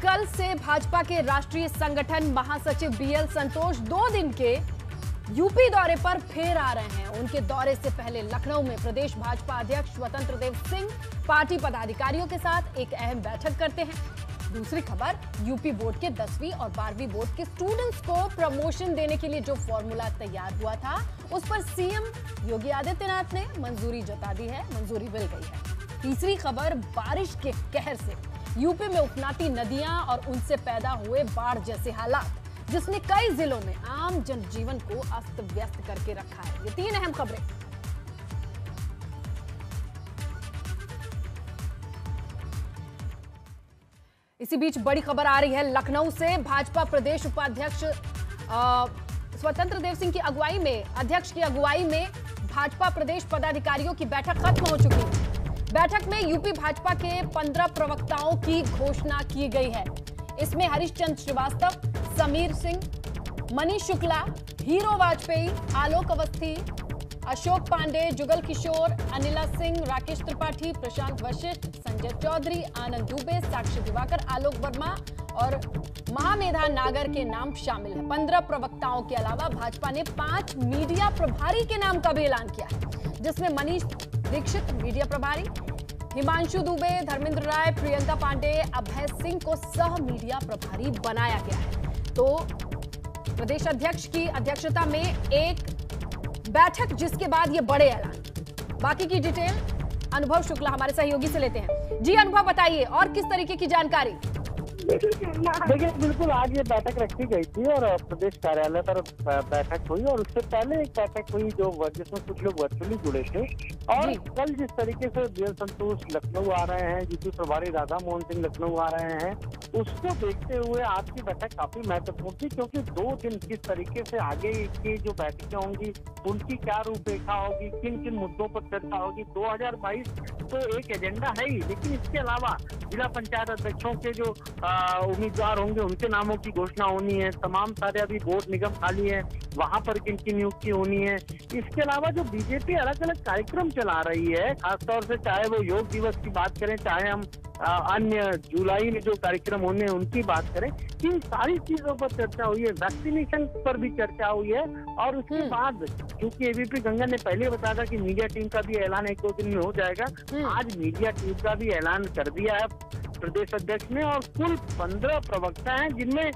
कल से भाजपा के राष्ट्रीय संगठन महासचिव बीएल संतोष 2 दिन के यूपी दौरे पर फिर आ रहे हैं। उनके दौरे से पहले लखनऊ में प्रदेश भाजपा अध्यक्ष स्वतंत्र देव सिंह पार्टी पदाधिकारियों के साथ एक अहम बैठक करते हैं। दूसरी खबर, यूपी बोर्ड के 10वीं और 12वीं बोर्ड के स्टूडेंट्स को प्रमोशन देने के लिए जो फॉर्मूला तैयार हुआ था, उस पर सीएम योगी आदित्यनाथ ने मंजूरी जता दी है, मंजूरी मिल गई है। तीसरी खबर, बारिश के कहर से यूपी में उफनाती नदियां और उनसे पैदा हुए बाढ़ जैसे हालात, जिसने कई जिलों में आम जनजीवन को अस्त व्यस्त करके रखा है। ये 3 अहम खबरें। इसी बीच बड़ी खबर आ रही है लखनऊ से। भाजपा प्रदेश उपाध्यक्ष स्वतंत्र देव सिंह की अगुवाई में, अध्यक्ष की अगुवाई में भाजपा प्रदेश पदाधिकारियों की बैठक खत्म हो चुकी है। बैठक में यूपी भाजपा के 15 प्रवक्ताओं की घोषणा की गई है। इसमें हरीशचंद्र श्रीवास्तव, समीर सिंह, मनीष शुक्ला, हीरो वाजपेयी, आलोक अवस्थी, अशोक पांडे, जुगल किशोर, अनिला सिंह, राकेश त्रिपाठी, प्रशांत वशिष्ठ, संजय चौधरी, आनंद दुबे, साक्षी दिवाकर, आलोक वर्मा और महामेधा नागर के नाम शामिल है। 15 प्रवक्ताओं के अलावा भाजपा ने 5 मीडिया प्रभारी के नाम का भी ऐलान किया है, जिसमें मनीष दीक्षित मीडिया प्रभारी, हिमांशु दुबे, धर्मेंद्र राय, प्रियंका पांडे, अभय सिंह को सह मीडिया प्रभारी बनाया गया है। तो प्रदेश अध्यक्ष की अध्यक्षता में एक बैठक, जिसके बाद ये बड़े ऐलान। बाकी की डिटेल अनुभव शुक्ला हमारे सहयोगी से लेते हैं। जी अनुभव, बताइए और किस तरीके की जानकारी? देखिए, बिल्कुल आज ये बैठक रखी गई थी और प्रदेश कार्यालय पर बैठक हुई, और उससे पहले एक बैठक हुई जिसमें कुछ लोग वर्चुअली जुड़े थे। और कल जिस तरीके से बीएल संतोष लखनऊ आ रहे हैं, यूपी प्रभारी राधा मोहन सिंह लखनऊ आ रहे हैं, उसको देखते हुए आज की बैठक काफी महत्वपूर्ण थी, क्योंकि 2 दिन किस तरीके से आगे की जो बैठकें होंगी, उनकी क्या रूपरेखा होगी, किन किन मुद्दों पर चर्चा होगी। 2022 तो एक एजेंडा है ही, लेकिन इसके अलावा जिला पंचायत अध्यक्षों के जो उम्मीदवार होंगे, उनके नामों की घोषणा होनी है। तमाम सारे अभी बोर्ड निगम खाली है, वहां पर किन की नियुक्ति होनी है। इसके अलावा जो बीजेपी अलग अलग कार्यक्रम चला रही है, खासतौर से चाहे वो योग दिवस की बात करें, चाहे हम अन्य जुलाई में जो कार्यक्रम होने हैं उनकी बात करें, इन सारी चीजों पर चर्चा हुई है। वैक्सीनेशन पर भी चर्चा हुई है। और उसके बाद क्योंकि एबीपी गंगा ने पहले बताया था कि मीडिया टीम का भी ऐलान 1-2 दिन में हो जाएगा, आज मीडिया टीम का भी ऐलान कर दिया है प्रदेश अध्यक्ष ने। और कुल 15 प्रवक्ता हैं, जिनमें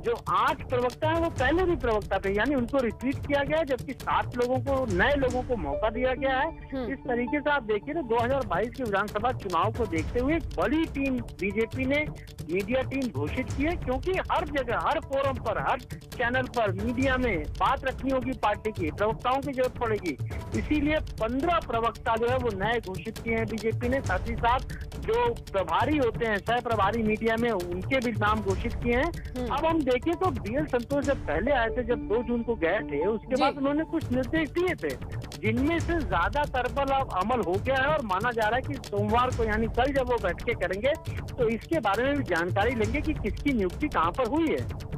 जो 8 प्रवक्ता हैं वो पहले भी प्रवक्ता थे, यानी उनको रिपीट किया गया है, जबकि 7 लोगों को, नए लोगों को मौका दिया गया है। इस तरीके से आप देखिए तो 2022 के विधानसभा चुनाव को देखते हुए एक बड़ी टीम बीजेपी ने मीडिया टीम घोषित की है, क्योंकि हर जगह, हर फोरम पर, हर चैनल पर मीडिया में बात रखनी होगी पार्टी की, प्रवक्ताओं की जरूरत पड़ेगी। इसीलिए 15 प्रवक्ता जो है वो नए घोषित किए हैं बीजेपी ने। साथ ही साथ जो प्रभारी होते हैं, सह प्रभारी मीडिया में, उनके भी नाम घोषित किए हैं। अब हम देखें तो बीएल संतोष जब पहले आए थे, जब 2 जून को गए थे, उसके बाद उन्होंने कुछ निर्देश दिए थे, जिनमें से ज्यादातर पर अब अमल हो गया है। और माना जा रहा है कि सोमवार को, यानी कल जब वो बैठकें करेंगे, तो इसके बारे में भी जानकारी लेंगे कि किसकी नियुक्ति कहाँ पर हुई है।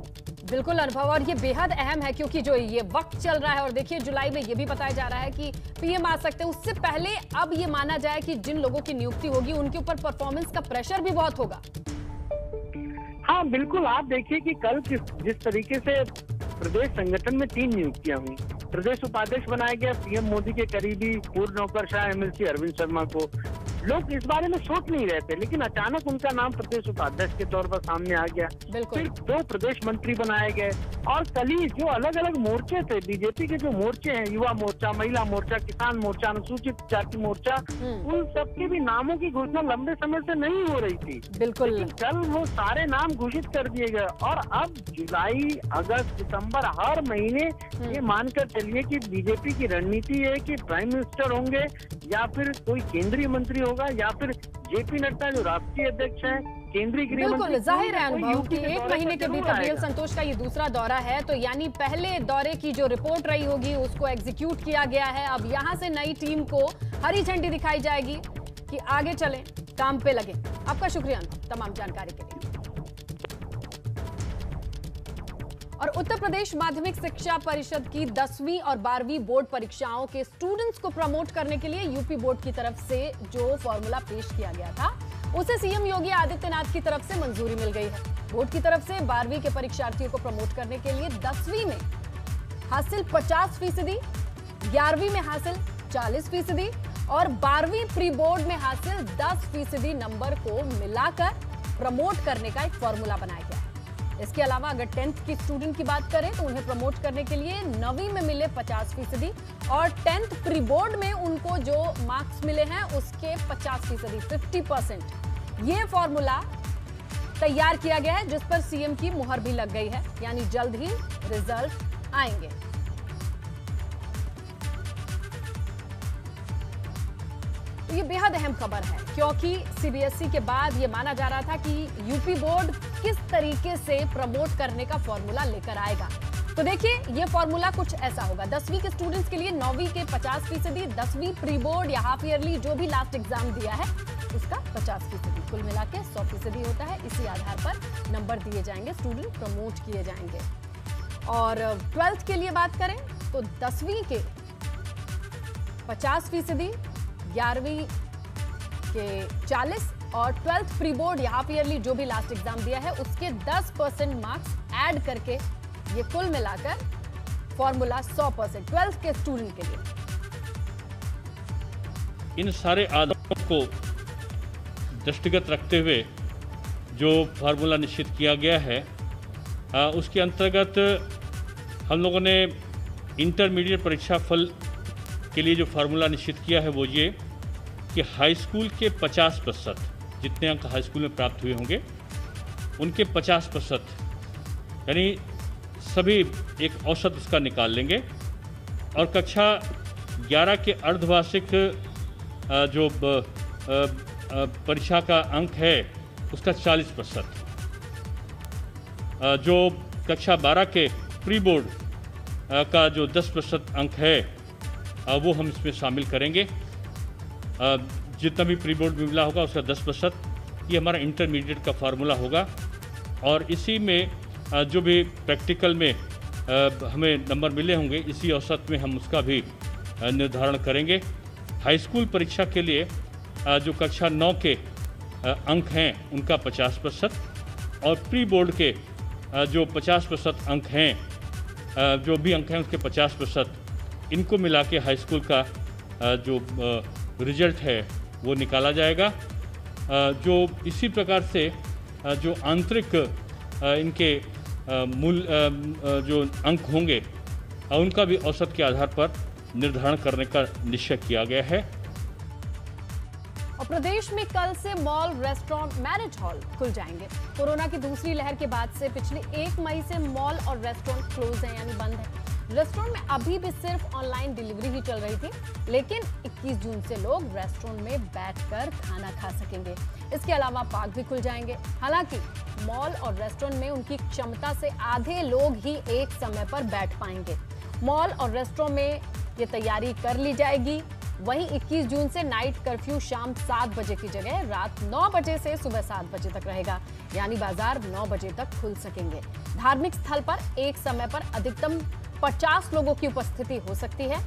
बिल्कुल अनुभव, और ये बेहद अहम है, क्योंकि जो ये वक्त चल रहा है, और देखिए जुलाई में ये भी बताया जा रहा है कि पीएम आ सकते हैं। उससे पहले अब ये माना जाए कि जिन लोगों की नियुक्ति होगी, उनके ऊपर परफॉर्मेंस का प्रेशर भी बहुत होगा। हाँ बिल्कुल, आप देखिए कि कल जिस तरीके से प्रदेश संगठन में 3 नियुक्तियां हुई। प्रदेश उपाध्यक्ष बनाया गया पीएम मोदी के करीबी पूर्व नौकरशाह एमएलसी अरविंद शर्मा को। लोग इस बारे में सोच नहीं रहे थे, लेकिन अचानक उनका नाम प्रदेश उपाध्यक्ष के तौर पर सामने आ गया। फिर 2 प्रदेश मंत्री बनाए गए। और कल ही जो अलग अलग मोर्चे थे, बीजेपी के जो मोर्चे हैं, युवा मोर्चा, महिला मोर्चा, किसान मोर्चा, अनुसूचित जाति मोर्चा, उन सबके भी नामों की घोषणा लंबे समय से नहीं हो रही थी। बिल्कुल, लेकिन कल वो सारे नाम घोषित कर दिए गए। और अब जुलाई, अगस्त, सितंबर, हर महीने ये मानकर चलिए कि बीजेपी की रणनीति है कि प्राइम मिनिस्टर होंगे, या फिर कोई केंद्रीय मंत्री होगा, या फिर जेपी नड्डा जो राष्ट्रीय अध्यक्ष हैं, केंद्रीय गृह मंत्री। बिल्कुल जाहिर है अनुभव कि 1 महीने के भीतर बीएल संतोष का ये दूसरा दौरा है, तो यानी पहले दौरे की जो रिपोर्ट रही होगी उसको एग्जीक्यूट किया गया है। अब यहाँ से नई टीम को हरी झंडी दिखाई जाएगी कि आगे चलें, काम पे लगे। आपका शुक्रिया अनुभव तमाम जानकारी के लिए। और उत्तर प्रदेश माध्यमिक शिक्षा परिषद की 10वीं और 12वीं बोर्ड परीक्षाओं के स्टूडेंट्स को प्रमोट करने के लिए यूपी बोर्ड की तरफ से जो फॉर्मूला पेश किया गया था, उसे सीएम योगी आदित्यनाथ की तरफ से मंजूरी मिल गई है। बोर्ड की तरफ से 12वीं के परीक्षार्थियों को प्रमोट करने के लिए 10वीं में हासिल 50%, 11वीं में हासिल 40% और 12वीं प्री बोर्ड में हासिल 10% नंबर को मिलाकर प्रमोट करने का एक फॉर्मूला बनाया गया है। इसके अलावा अगर 10th की स्टूडेंट की बात करें तो उन्हें प्रमोट करने के लिए 9वीं में मिले 50% और 10th प्री बोर्ड में उनको जो मार्क्स मिले हैं उसके 50%, 50%। ये फॉर्मूला तैयार किया गया है जिस पर सीएम की मुहर भी लग गई है, यानी जल्द ही रिजल्ट आएंगे। तो ये बेहद अहम खबर है क्योंकि सीबीएसई के बाद ये माना जा रहा था कि यूपी बोर्ड किस तरीके से प्रमोट करने का फॉर्मूला लेकर आएगा। तो देखिए ये फॉर्मूला कुछ ऐसा होगा। 10वीं के स्टूडेंट्स के लिए 9वीं के 50%, 10वीं प्री बोर्ड या हाफ ईयरली जो भी लास्ट एग्जाम दिया है उसका 50%, कुल मिला के 100% होता है। इसी आधार पर नंबर दिए जाएंगे, स्टूडेंट प्रमोट किए जाएंगे। और 12th के लिए बात करें तो 10वीं के 50%, 11वीं के 40% और 12th प्री बोर्ड या हाफ ईयरली जो भी लास्ट एग्जाम दिया है उसके 10% मार्क्स ऐड करके ये कुल मिलाकर फॉर्मूला 100% 12th के स्टूडेंट के लिए। इन सारे आधारों को दृष्टिगत रखते हुए जो फार्मूला निश्चित किया गया है उसके अंतर्गत हम लोगों ने इंटरमीडिएट परीक्षा फल के लिए जो फार्मूला निश्चित किया है वो ये कि हाई स्कूल के 50%, जितने अंक हाई स्कूल में प्राप्त हुए होंगे उनके 50%, यानी सभी एक औसत उसका निकाल लेंगे और कक्षा 11 के अर्धवार्षिक जो परीक्षा का अंक है उसका 40%, जो कक्षा 12 के प्री बोर्ड का जो 10% अंक है वो हम इसमें शामिल करेंगे। जितना भी प्री बोर्ड में मिला होगा उसका 10%, ये हमारा इंटरमीडिएट का फार्मूला होगा। और इसी में जो भी प्रैक्टिकल में हमें नंबर मिले होंगे इसी औसत में हम उसका भी निर्धारण करेंगे। हाई स्कूल परीक्षा के लिए जो कक्षा 9 के अंक हैं उनका 50% और प्री बोर्ड के जो 50% अंक हैं, जो भी अंक हैं उसके 50%, इनको मिला के हाई स्कूल का जो रिजल्ट है वो निकाला जाएगा। जो इसी प्रकार से जो आंतरिक इनके मूल जो अंक होंगे उनका भी औसत के आधार पर निर्धारण करने का निश्चय किया गया है। और प्रदेश में कल से मॉल, रेस्टोरेंट, मैरिज हॉल खुल जाएंगे। कोरोना की दूसरी लहर के बाद से पिछले 1 मई से मॉल और रेस्टोरेंट क्लोज हैं, यानी बंद है। रेस्टोरेंट में अभी भी सिर्फ ऑनलाइन डिलीवरी ही चल रही थी, लेकिन 21 जून से लोग रेस्टोरेंट में बैठकर खाना खा सकेंगे। इसके अलावा पार्क भी खुल जाएंगे। हालांकि मॉल और रेस्टोरेंट में उनकी क्षमता से आधे लोग ही एक समय पर बैठ पाएंगे। मॉल और रेस्टोरेंट में ये तैयारी कर ली जाएगी। वहीं 21 जून से नाइट कर्फ्यू शाम 7 बजे की जगह रात 9 बजे से सुबह 7 बजे तक रहेगा, यानी बाजार 9 बजे तक खुल सकेंगे। धार्मिक स्थल पर एक समय पर अधिकतम 50 लोगों की उपस्थिति हो सकती है।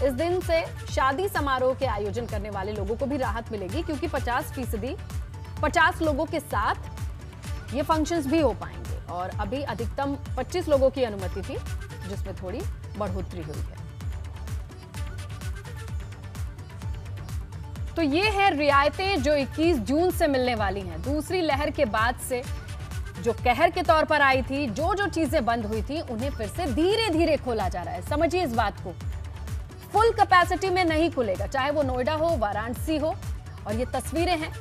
इस दिन से शादी समारोह के आयोजन करने वाले लोगों को भी राहत मिलेगी क्योंकि 50 लोगों के साथ ये फंक्शंस भी हो पाएंगे और अभी अधिकतम 25 लोगों की अनुमति थी जिसमें थोड़ी बढ़ोतरी हुई है। तो ये है रियायतें जो 21 जून से मिलने वाली हैं। दूसरी लहर के बाद से जो कहर के तौर पर आई थी, जो चीजें बंद हुई थी उन्हें फिर से धीरे धीरे खोला जा रहा है। समझिए इस बात को, फुल कैपेसिटी में नहीं खुलेगा, चाहे वो नोएडा हो, वाराणसी हो। और ये तस्वीरें हैं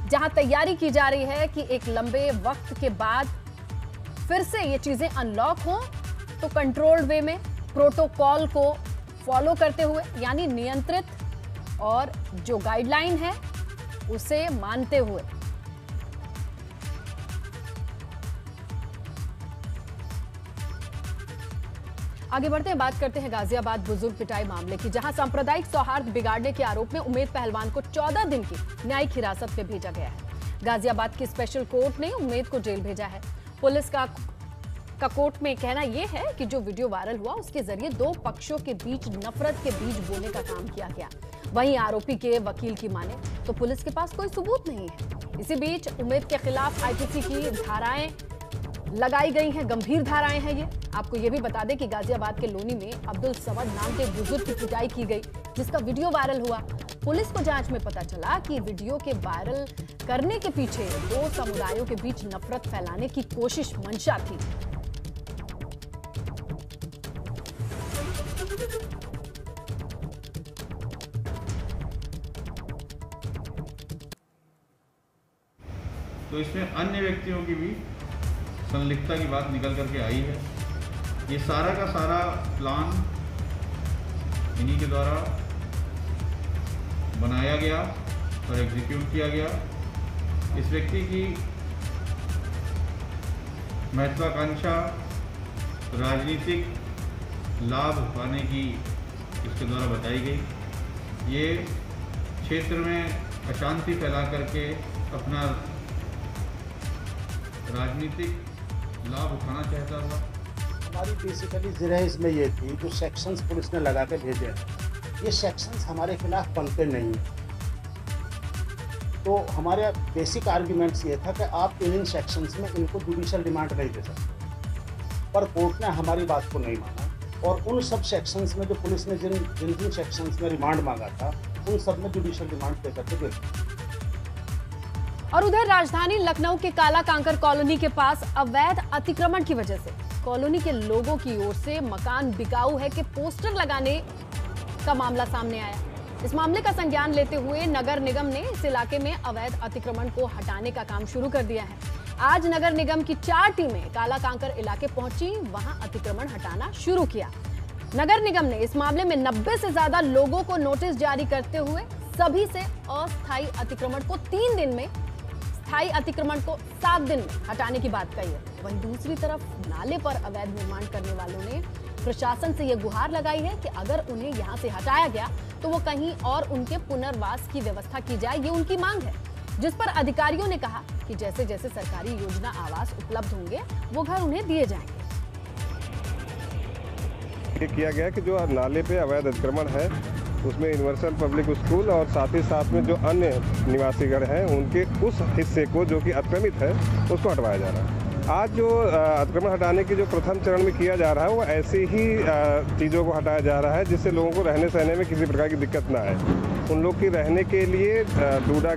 जहां तैयारी की जा रही है कि एक लंबे वक्त के बाद फिर से ये चीजें अनलॉक हो तो कंट्रोल्ड वे में, प्रोटोकॉल को फॉलो करते हुए, यानी नियंत्रित और जो गाइडलाइन है उसे मानते हुए। आगे बढ़ते हैं, बात करते हैं गाजियाबाद बुजुर्ग पिटाई मामले की, जहां सांप्रदायिक सौहार्द बिगाड़ने के आरोप में उमेद पहलवान को 14 दिन की न्यायिक हिरासत में भेजा गया है। गाजियाबाद की स्पेशल कोर्ट ने उमेद को जेल भेजा है। पुलिस का का कोर्ट में कहना यह है कि जो वीडियो वायरल हुआ उसके जरिए दो पक्षों के बीच नफरत के बीज बोने का काम किया गया। वहीं आरोपी के वकील की माने तो पुलिस के पास कोई सबूत नहीं है। इसी बीच उम्मीद के खिलाफ आईपीसी की धाराएं लगाई गई हैं, गंभीर धाराएं हैं ये। आपको ये भी बता दें कि गाजियाबाद के लोनी में अब्दुल समद नाम के बुजुर्ग की पिटाई की गई, जिसका वीडियो वायरल हुआ। पुलिस को जांच में पता चला कि वीडियो के वायरल करने के पीछे दो समुदायों के बीच नफरत फैलाने की कोशिश मंशा थी। तो इसमें अन्य व्यक्तियों की भी संलिप्तता की बात निकल करके आई है। ये सारा का सारा प्लान इन्हीं के द्वारा बनाया गया और एग्जीक्यूट किया गया। इस व्यक्ति की महत्वाकांक्षा राजनीतिक लाभ पाने की इसके द्वारा बताई गई। ये क्षेत्र में अशांति फैला करके अपना राजनीतिक लाभ उठाना चाहता हुआ। हमारी बेसिकली ज़िरह इसमें ये थी, जो सेक्शंस पुलिस ने लगा के भेजे हैं, ये सेक्शंस हमारे खिलाफ बनते नहीं हैं। तो हमारे बेसिक आर्ग्यूमेंट्स ये था कि आप इन सेक्शंस में इनको जुडिशियल रिमांड नहीं दे सकते, पर कोर्ट ने हमारी बात को नहीं माना और उन सब सेक्शंस में जो पुलिस ने जिन सेक्शंस में रिमांड मांगा था उन सब में जुडिशियल रिमांड दे करके दे दिया। और उधर राजधानी लखनऊ के काला कांकर कॉलोनी के पास अवैध अतिक्रमण की वजह से कॉलोनी के लोगों की ओर से मकान बिकाऊ है के पोस्टर लगाने का मामला सामने आया। इस मामले का संज्ञान लेते हुए नगर निगम ने इस इलाके में अवैध अतिक्रमण को हटाने का काम शुरू कर दिया है। आज नगर निगम की 4 टीमें काला कांकर इलाके पहुंची, वहां अतिक्रमण हटाना शुरू किया। नगर निगम ने इस मामले में 90 से ज्यादा लोगों को नोटिस जारी करते हुए सभी से अस्थायी अतिक्रमण को 3 दिन में, स्थायी अतिक्रमण को 7 दिन में हटाने की बात कही है। वहीं दूसरी तरफ नाले पर अवैध निर्माण करने वालों ने प्रशासन से यह गुहार लगाई है कि अगर उन्हें यहां से हटाया गया तो वो कहीं और उनके पुनर्वास की व्यवस्था की जाए, ये उनकी मांग है। जिस पर अधिकारियों ने कहा कि जैसे जैसे सरकारी योजना आवास उपलब्ध होंगे वो घर उन्हें दिए जाएंगे। ये किया गया कि जो नाले पे अवैध अतिक्रमण है उसमें यूनिवर्सल पब्लिक स्कूल और साथ ही साथ में जो अन्य निवासीगण हैं उनके उस हिस्से को जो कि अतिक्रमित है उसको हटवाया जा रहा है। आज जो अतिक्रमण हटाने की जो प्रथम चरण में किया जा रहा है वो ऐसी ही चीज़ों को हटाया जा रहा है जिससे लोगों को रहने सहने में किसी प्रकार की दिक्कत ना आए। उन लोग की रहने के लिए डूडा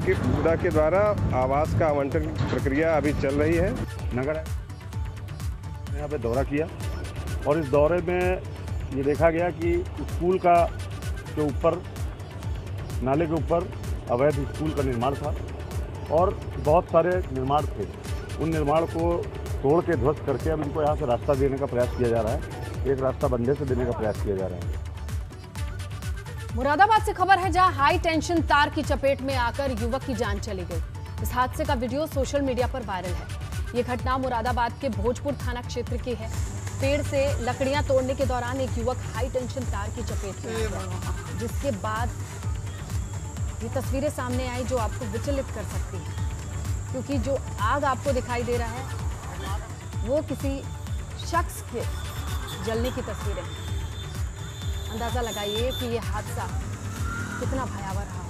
के द्वारा आवास का आवंटन की प्रक्रिया अभी चल रही है। नगर यहाँ पे दौरा किया और इस दौरे में ये देखा गया कि स्कूल का के ऊपर, नाले के ऊपर अवैध स्कूल का निर्माण था और बहुत सारे निर्माण थे। उन निर्माण को तोड़ के ध्वस्त करके अब इनको यहाँ से रास्ता देने का प्रयास किया जा रहा है। एक रास्ता बंदे से देने का प्रयास किया जा रहा है। मुरादाबाद से खबर है, जहां हाई टेंशन तार की चपेट में आकर युवक की जान चली गई। इस हादसे का वीडियो सोशल मीडिया पर वायरल है। ये घटना मुरादाबाद के भोजपुर थाना क्षेत्र की है। पेड़ से लकड़ियां तोड़ने के दौरान एक युवक हाई टेंशन तार की चपेट में आ गया, जिसके बाद ये तस्वीरें सामने आई जो आपको विचलित कर सकती हैं, क्योंकि जो आग आपको दिखाई दे रहा है वो किसी शख्स के जलने की तस्वीरें हैं। अंदाजा लगाइए कि ये हादसा कितना भयावह रहा होगा।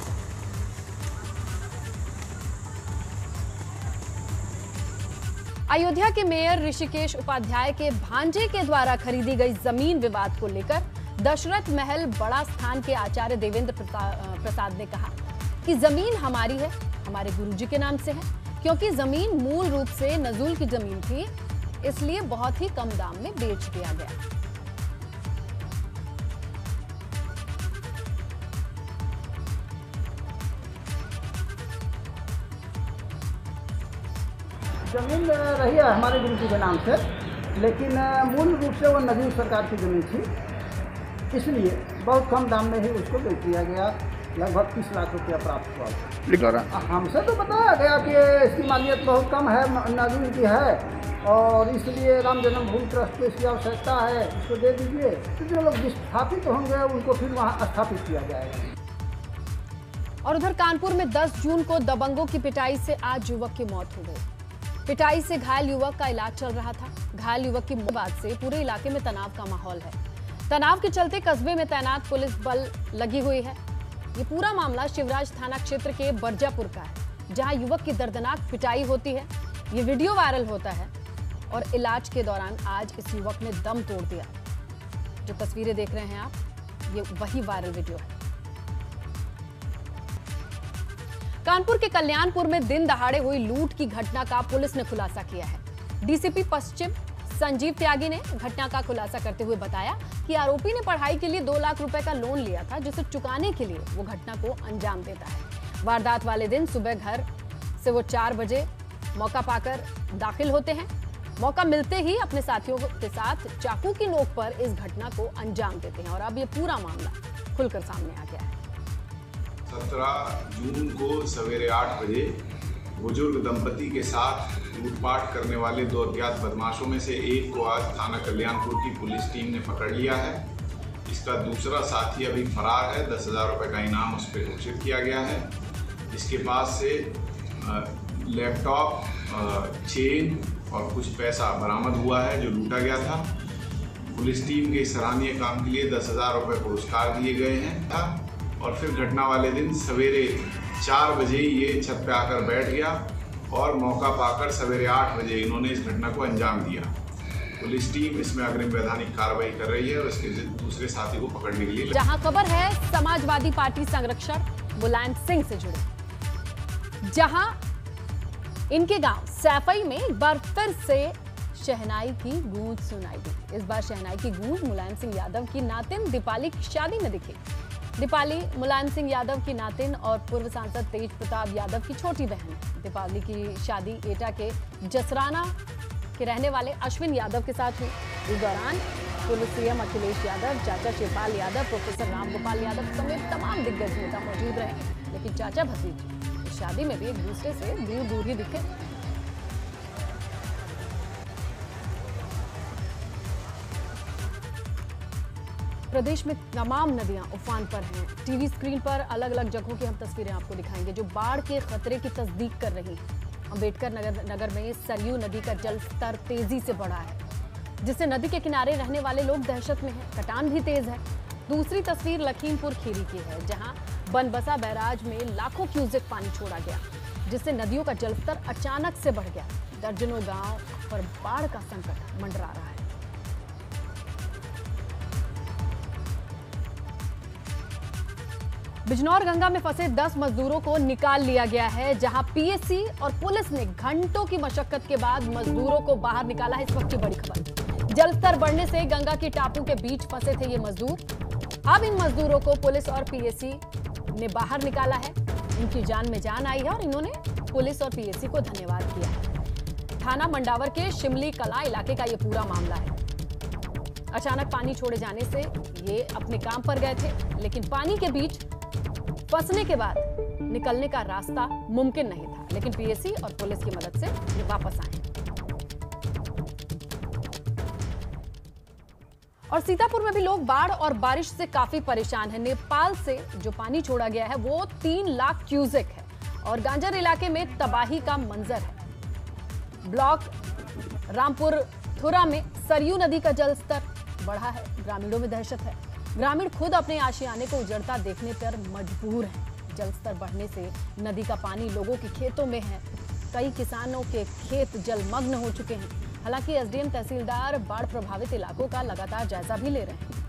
अयोध्या के मेयर ऋषिकेश उपाध्याय के भांजे के द्वारा खरीदी गई जमीन विवाद को लेकर दशरथ महल बड़ा स्थान के आचार्य देवेंद्र प्रसाद ने कहा कि जमीन हमारी है, हमारे गुरुजी के नाम से है, क्योंकि जमीन मूल रूप से नजूल की जमीन थी, इसलिए बहुत ही कम दाम में बेच दिया गया। जमीन रही है हमारे गुरुजी के नाम से, लेकिन मूल रूप से वो नजूल सरकार की जमीन थी, इसलिए बहुत कम दाम में ही उसको बेच दिया गया। लगभग 30 लाख रुपया प्राप्त हुआ। हमसे तो बताया गया कि इसकी मालियत बहुत कम है, नजूल की है, और इसलिए राम जन्मभूमि ट्रस्ट को इसकी आवश्यकता है, इसको दे दीजिए। तो जो लोग विस्थापित होंगे उनको फिर वहाँ स्थापित किया जाएगा। और उधर कानपुर में 10 जून को दबंगों की पिटाई से आज युवक की मौत हो गई। पिटाई से घायल युवक का इलाज चल रहा था। घायल युवक की बात से पूरे इलाके में तनाव का माहौल है। तनाव के चलते कस्बे में तैनात पुलिस बल लगी हुई है। ये पूरा मामला शिवराज थाना क्षेत्र के बरजापुर का है, जहां युवक की दर्दनाक पिटाई होती है। ये वीडियो वायरल होता है और इलाज के दौरान आज इस युवक ने दम तोड़ दिया। जो तस्वीरें देख रहे हैं आप, ये वही वायरल वीडियो है। कानपुर के कल्याणपुर में दिन दहाड़े हुई लूट की घटना का पुलिस ने खुलासा किया है। डीसीपी पश्चिम संजीव त्यागी ने घटना का खुलासा करते हुए बताया कि आरोपी ने पढ़ाई के लिए 2 लाख रुपए का लोन लिया था, जिसे चुकाने के लिए वो घटना को अंजाम देता है। वारदात वाले दिन सुबह घर से वो 4 बजे मौका पाकर दाखिल होते हैं। मौका मिलते ही अपने साथियों के साथ चाकू की नोक पर इस घटना को अंजाम देते हैं और अब ये पूरा मामला खुलकर सामने आ गया है। 17 जून को सवेरे 8 बजे बुजुर्ग दंपति के साथ लूटपाट करने वाले 2 अज्ञात बदमाशों में से एक को आज थाना कल्याणपुर की पुलिस टीम ने पकड़ लिया है। इसका दूसरा साथी अभी फरार है। 10,000 रुपये का इनाम उस पर घोषित किया गया है। इसके पास से लैपटॉप, चेन और कुछ पैसा बरामद हुआ है जो लूटा गया था। पुलिस टीम के सराहनीय काम के लिए 10,000 रुपये पुरस्कार दिए गए हैं। और फिर घटना वाले दिन सवेरे 4 बजे ये छत पे आकर बैठ गया और मौका पाकर सवेरे 8 बजे इन्होंने इस घटना को अंजाम दिया। पुलिस टीम इसमें अग्रिम वैधानिक कार्रवाई कर रही है और इसके दूसरे साथी को पकड़ने के लिए। जहां खबर है समाजवादी पार्टी संरक्षक मुलायम सिंह से जुड़ी, जहां इनके गांव सैफई में एक बार फिर से शहनाई की गूंज सुनाई दी। इस बार शहनाई की गूंज मुलायम सिंह यादव की नातिन दीपाली की शादी में दिखी। दीपाली मुलायम सिंह यादव की नातिन और पूर्व सांसद तेज प्रताप यादव की छोटी बहन है। दीपाली की शादी एटा के जसराना के रहने वाले अश्विन यादव के साथ हुई। इस दौरान पूर्व सीएम अखिलेश यादव, चाचा शिवपाल यादव, प्रोफेसर राम गोपाल यादव समेत तमाम दिग्गज नेता मौजूद रहे। लेकिन चाचा भतीजे इस शादी में भी एक दूसरे से दूर दूर ही दिखे। प्रदेश में तमाम नदियां उफान पर हैं। टीवी स्क्रीन पर अलग अलग जगहों की हम तस्वीरें आपको दिखाएंगे जो बाढ़ के खतरे की तस्दीक कर रही हैं। अंबेडकर नगर में सरयू नदी का जल स्तर तेजी से बढ़ा है, जिससे नदी के किनारे रहने वाले लोग दहशत में हैं। कटान भी तेज है। दूसरी तस्वीर लखीमपुर खीरी की है, जहां बनबसा बैराज में लाखों क्यूसेक पानी छोड़ा गया, जिससे नदियों का जलस्तर अचानक से बढ़ गया। दर्जनों गांव पर बाढ़ का संकट मंडरा रहा है। बिजनौर गंगा में फंसे 10 मजदूरों को निकाल लिया गया है, जहां पीएससी और पुलिस ने घंटों की मशक्कत के बाद मजदूरों को बाहर निकाला है। इस वक्त की बड़ी खबर, जलस्तर बढ़ने से गंगा की टापू के बीच फंसे थे ये मजदूर। अब इन मजदूरों को पुलिस और पीएससी ने बाहर निकाला है। इनकी जान में जान आई है और इन्होंने पुलिस और पीएससी को धन्यवाद किया है। थाना मंडावर के शिमली कला इलाके का ये पूरा मामला है। अचानक पानी छोड़े जाने से ये अपने काम पर गए थे, लेकिन पानी के बीच फंसने के बाद निकलने का रास्ता मुमकिन नहीं था। लेकिन पीएससी और पुलिस की मदद से ये वापस आए। और सीतापुर में भी लोग बाढ़ और बारिश से काफी परेशान हैं। नेपाल से जो पानी छोड़ा गया है वो 3 लाख क्यूसेक है और गांजर इलाके में तबाही का मंजर है। ब्लॉक रामपुर थुरा में सरयू नदी का जलस्तर बढ़ा है। ग्रामीणों में दहशत है। ग्रामीण खुद अपने आशियाने को उजड़ता देखने पर मजबूर हैं। जलस्तर बढ़ने से नदी का पानी लोगों के खेतों में है। कई किसानों के खेत जलमग्न हो चुके हैं। हालांकि एसडीएम तहसीलदार बाढ़ प्रभावित इलाकों का लगातार जायजा भी ले रहे हैं।